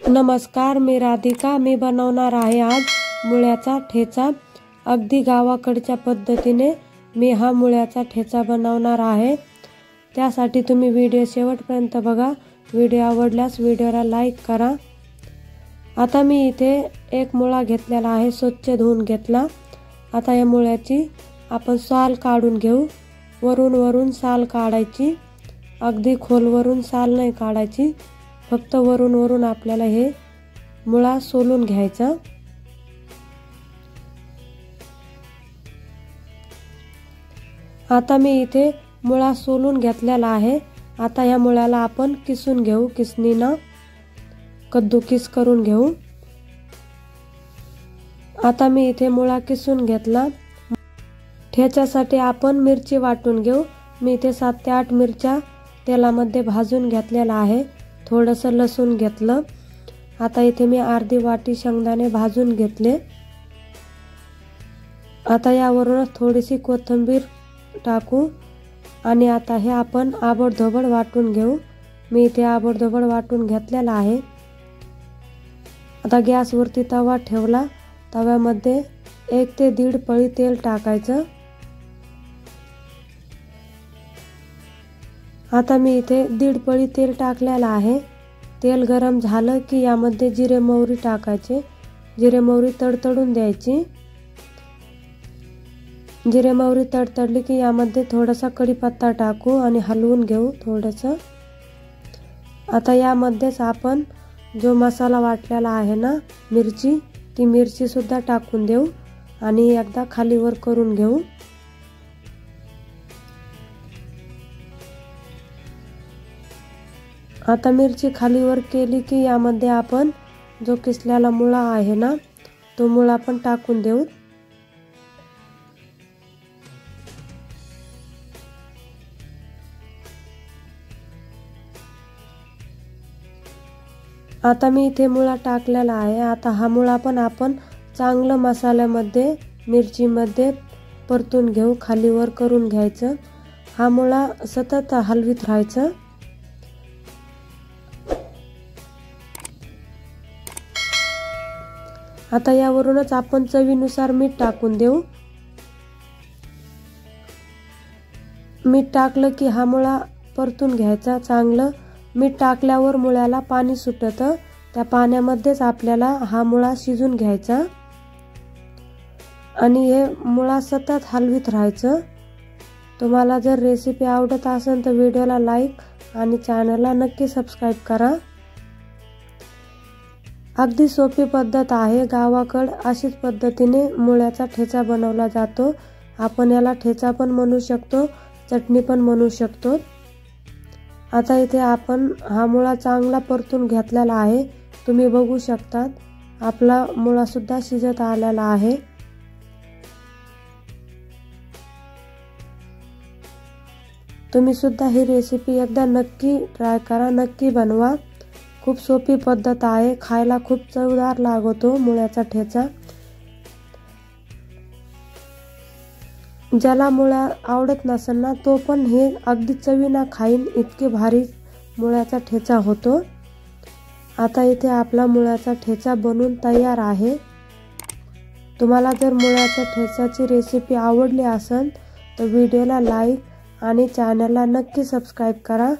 नमस्कार, मी राधिका। मी बनवणार आहे आज मुळ्याचा ठेचा। अगदी गावाकडच्या पद्धतीने मी हा मुळ्याचा ठेचा बनवणार आहे। त्यासाठी तुम्ही व्हिडिओ शेवटपर्यंत बघा। व्हिडिओ आवडल्यास व्हिडिओला लाईक करा। आता मी इथे एक मुळा घेतलेला आहे, स्वच्छ धुवून घेतला। आता या मुळ्याची आपण साल काढून घेऊ। वरून साल काढायची, अगदी खोलवरून साल नाही काढायची, फक्त वरून आपल्याला हे मुळा सोलून घ्यायचा। आता मी इथे मुळा सोलून घेतलेला आहे। आता या मुळ्याला आपण किसून घेऊ, किसणीनं कद्दूकिस करून घेऊ। आता मी इथे मुळा किसून घेतला। ठेच्यासाठी आपण मिरची वाटून घेऊ। मी इथे 7 ते 8 मिरच्या तेलामध्ये भाजून घेतलेला आहे। थोडंसं लसूण घेतलं। आता इथे मी अर्धी वाटी शेंगदाणे भाजून घेतले। आता यावरूनच थोडीशी कोथिंबीर टाकू आणि आता हे आपण आबडधोबड वाटून घेऊ। मी इथे आबडधोबड वाटून घेतलेला आहे। आता गॅसवरती तवा ठेवला। तव्यामध्ये 1 ते 1.5 पळी तेल टाकायचं। आता मी इथे 1.5 पळी तेल टाकलेलं आहे। तेल गरम झालं की यामध्ये जिरे मोहरी टाकायचे। जिरे मोहरी तडतडून द्यायची। जिरे मोहरी तडतडली की यामध्ये थोडासा कढीपत्ता टाकू आणि हलवून घेऊ थोडंसं। आता यामध्येच आपण जो मसाला वाटलेला आहे ना, मिरची, ती मिरची सुद्धा टाकून देऊ आणि एकदा खाली वर करून घेऊ। आता मिरची खाली वर केली की यामध्ये आपण जो किसलेला मुळा आहे ना, तो मुळा पण टाकून देऊ। आता मी इथे मुळा टाकलेला आहे। आता हा मुळा पण आपण चांगलं मसाल्यामध्ये, मिरचीमध्ये परतून घेऊ, खाली वर करून घ्यायचं। हा मुळा सतत हलवीत राहायचं। आता यावरूनच आपण चवीनुसार मीठ टाकून देऊ। मीठ टाकलं की हा मुळा परतून घ्यायचा चांगलं। मीठ टाकल्यावर मुळ्याला पाणी सुटतं, त्या पाण्यामध्येच आपल्याला हा मुळा शिजून घ्यायचा आणि हे मुळा सतत हलवीत राहायचं। तुम्हाला जर रेसिपी आवडत असेल तर व्हिडिओला लाईक आणि चॅनलला नक्की सबस्क्राईब करा। अगदी सोपी पद्धत आहे। गावाकडे अशीच पद्धतीने मुळ्याचा ठेचा बनवला जातो। आपण याला ठेचा पण म्हणू शकतो, चटणी पण म्हणू शकतो। आता इथे आपण हा मुळा चांगला परतून घेतलेला आहे। तुम्ही बघू शकता आपला मुळा सुद्धा शिजत आलेला आहे। तुम्ही सुद्धा ही रेसिपी एकदा नक्की ट्राय करा, नक्की बनवा। खूप सोपी पद्धत आहे, खायला खूप चवदार लागतो मुळ्याचा ठेचा। ज्याला मुळा आवडत नसेल ना, तो पण हे अगदी चवीने खाईन, इतके भारी मुळ्याचा ठेचा होतो। आता इथे आपला मुळ्याचा ठेचा बनून तयार आहे। तुम्हाला जर मुळ्याच्या ठेच्याची रेसिपी आवडली असेल तर व्हिडिओला लाईक आणि चॅनलला नक्की सबस्क्राईब करा।